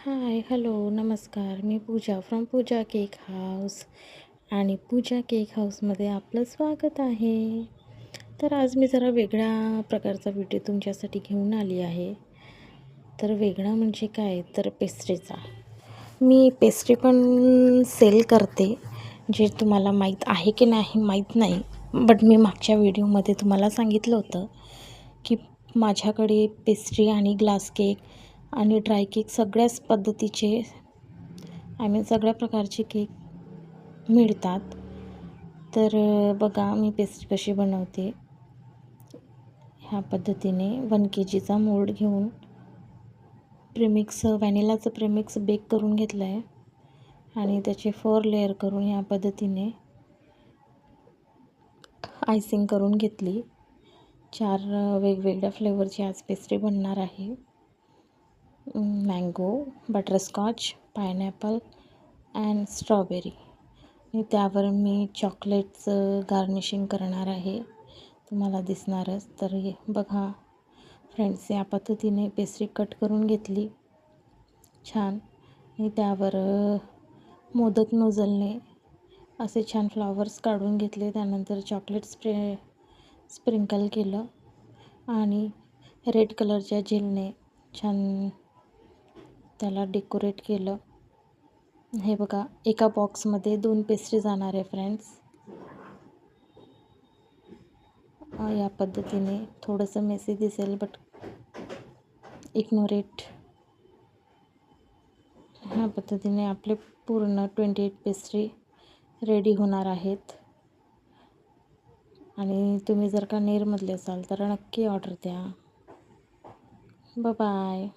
हाय, hello, नमस्कार. मी पूजा from Pooja cake house आणि पूजा cake हाऊसमध्ये आपलं स्वागत आहे. तर आज मी जरा वेगळ्या प्रकारचा व्हिडिओ तुमच्यासाठी घेऊन आली आहे. तर वेगळा म्हणजे काय, तर पेस्ट्रीचा. मी पेस्ट्री पण सेल करते, जे तुम्हाला माहीत आहे की नाही माहीत नाही. बट मी मागच्या व्हिडिओमध्ये तुम्हाला सांगितलं होतं की माझ्याकडे पेस्ट्री आणि ग्लास केक आणि ड्राय केक सगळ्याच पद्धतीचे सगळ्या प्रकारचे केक मिळतात. तर बघा मी पेस्ट्री कशी बनवते. ह्या पद्धतीने 1 kgचा मोल्ड घेऊन व्हॅनिलाचं प्रेमिक्स बेक करून घेतलं आहे आणि त्याचे 4 लेअर करून ह्या पद्धतीने आयसिंग करून घेतली. 4 वेगवेगळ्या फ्लेवरची आज पेस्ट्री बनणार आहे. Mango, butterscotch, pineapple and strawberry. आणि त्यावर मी चॉकलेटचं गार्निशिंग करणार आहे, तुम्हाला दिसणारच. तर हे बघा फ्रेंड्स, या पद्धतीने पेस्ट्री कट करून घेतली छान आणि त्यावर मोदक नोझलने असे छान फ्लॉवर्स काढून घेतले. त्यानंतर चॉकलेट स्प्रिंकल केलं आणि रेड कलरच्या जेलने छान त्याला डेकोरेट केलं. हे बघा, एका बॉक्समध्ये 2 पेस्ट्री जाणार आहे फ्रेंड्स. या पद्धतीने थोडंसं मेसी दिसेल, बट इग्नोर इट. ह्या पद्धतीने आपले पूर्ण 28 पेस्ट्री रेडी होणार आहेत. आणि तुम्ही जर का नेरमधले असाल तर नक्की ऑर्डर द्या. बाय.